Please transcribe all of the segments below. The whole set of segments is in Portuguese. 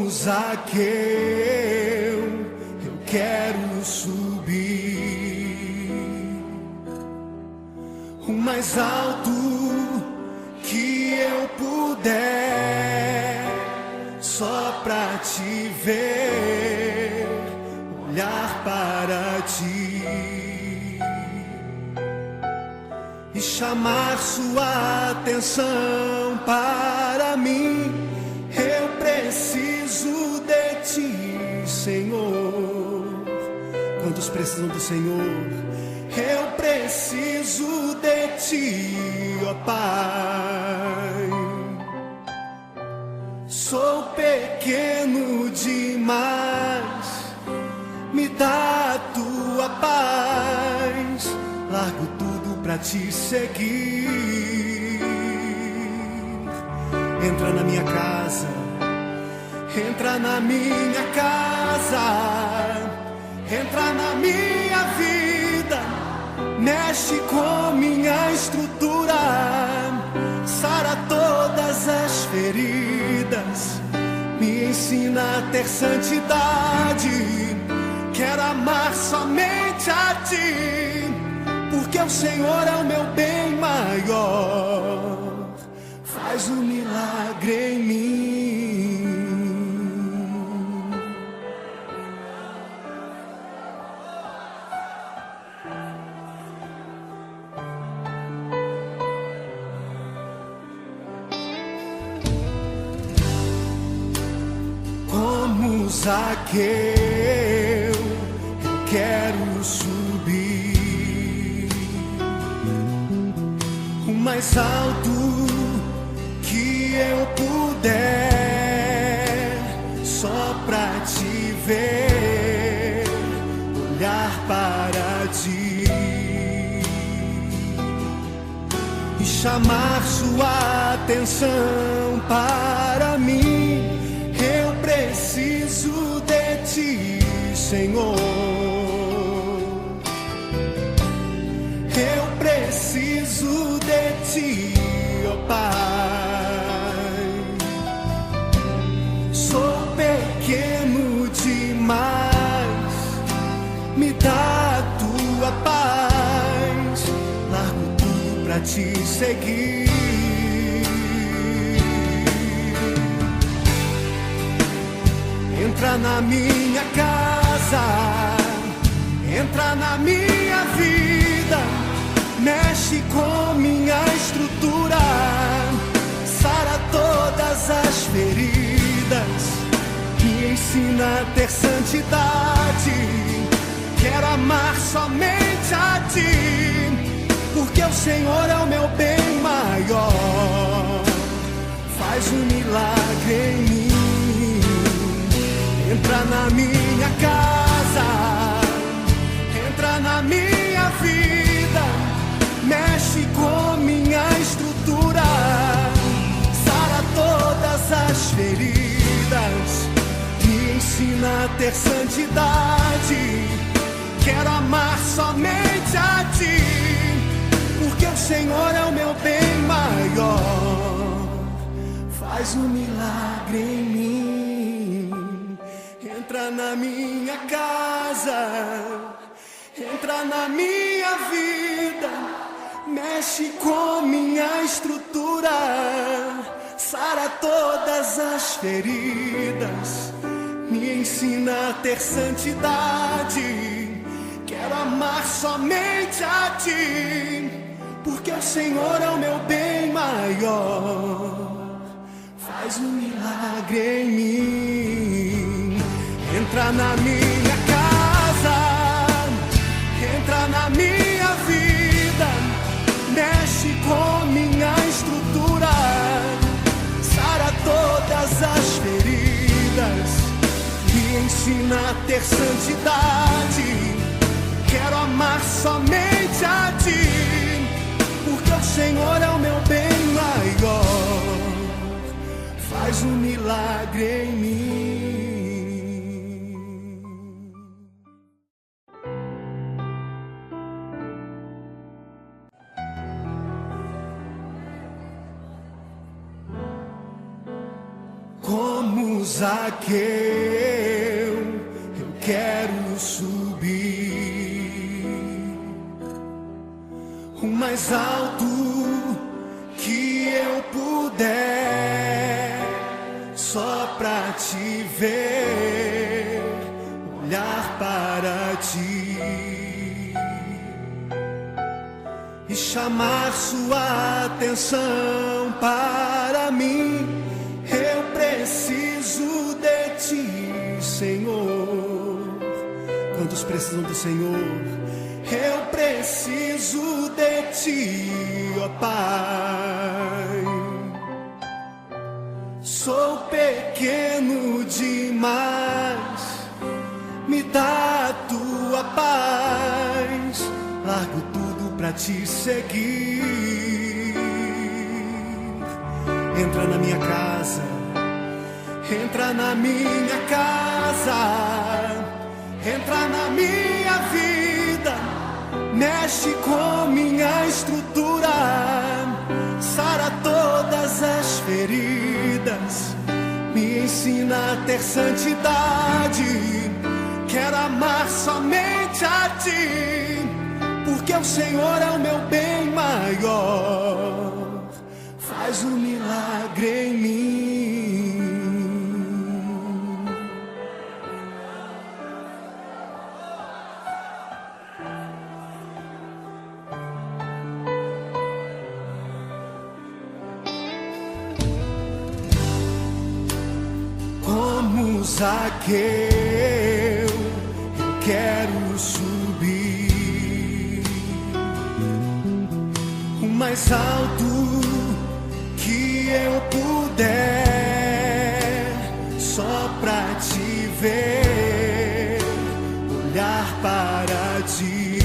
Zaqueu, eu quero subir o mais alto que eu puder, só pra te ver, olhar para ti e chamar sua atenção para mim. Eu preciso de ti, Senhor. Quantos precisam do Senhor? Eu preciso de ti, ó Pai. Sou pequeno demais, me dá a tua paz. Largo tudo pra te seguir. Entra na minha casa, entra na minha casa, entra na minha vida, mexe com minha estrutura, sara todas as feridas, me ensina a ter santidade. Quero amar somente a ti, porque o Senhor é o meu bem maior. Faz um milagre em mim. Como Zaqueu, eu quero subir o mais alto que eu puder, só pra te ver, olhar para ti e chamar sua atenção para mim. Eu preciso de ti, Senhor. Eu preciso de ti, ó Pai. Sou pequeno demais, me dá a tua paz. Largo tudo pra te seguir. Entra na minha casa, entra na minha vida, mexe com minha estrutura, sara todas as feridas, me ensina a ter santidade. Quero amar somente a ti, porque o Senhor é o meu bem maior. Faz um milagre em mim. Entra na minha casa, entra na minha vida, mexe com minha estrutura, sara todas as feridas, me ensina a ter santidade. Quero amar somente a ti, porque o Senhor é o meu bem maior. Faz um milagre em mim. Entra na minha casa, entra na minha vida, mexe com minha estrutura, sara todas as feridas, me ensina a ter santidade. Quero amar somente a ti, porque o Senhor é o meu bem maior. Faz um milagre em mim. Entra na minha casa, entra na minha vida, mexe com minha estrutura, sara todas as feridas, me ensina a ter santidade. Quero amar somente a ti, porque o Senhor é o meu bem maior. Faz um milagre em mim. Zaqueu, eu quero subir o mais alto que eu puder, só pra te ver, olhar para ti e chamar sua atenção para mim. Eu preciso de ti, Senhor. Quantos precisam do Senhor? Eu preciso de ti, ó Pai. Sou pequeno demais, me dá a tua paz. Largo tudo pra te seguir. Entra na minha casa, entra na minha casa, entra na minha vida, mexe com minha estrutura, sara todas as feridas, me ensina a ter santidade. Quero amar somente a ti, porque o Senhor é o meu bem maior. Faz um milagre em mim. Como Zaqueu, eu quero subir o mais alto que eu puder, só pra te ver, olhar para ti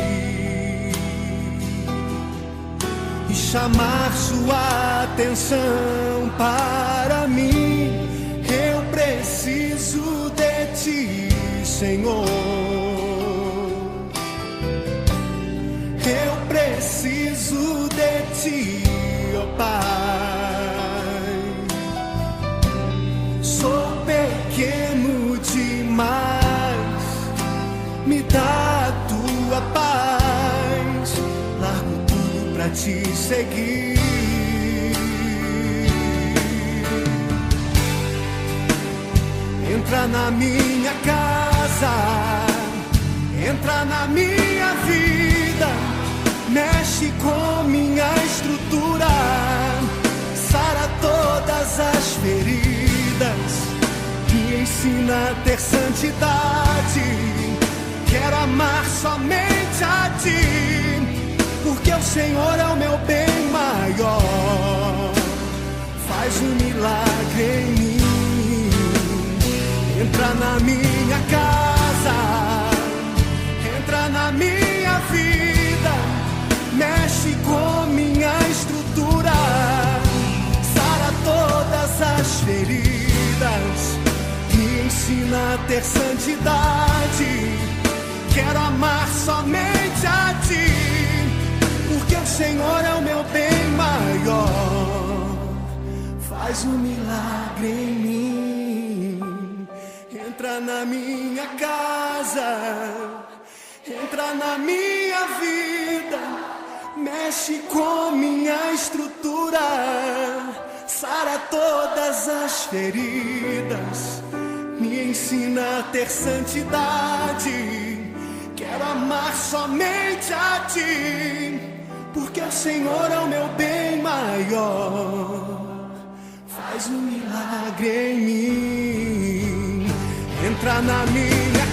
e chamar sua atenção para mim. Eu preciso de ti, Senhor. Eu preciso de ti, ó Pai. Sou pequeno demais, me dá a tua paz. Largo tudo pra te seguir. Entra na minha casa, entra na minha vida, mexe com minha estrutura, sara todas as feridas, me ensina a ter santidade. Quero amar somente a ti, porque o Senhor é o meu bem maior. Faz um milagre em mim. Entra na minha casa, entra na minha vida, mexe com minha estrutura, sara todas as feridas, me ensina a ter santidade. Quero amar somente a ti, porque o Senhor é o meu bem maior. Faz um milagre em mim. Entra na minha casa, entra na minha vida, mexe com minha estrutura, sara todas as feridas, me ensina a ter santidade. Quero amar somente a ti, porque o Senhor é o meu bem maior. Faz um milagre em mim. Entra na minha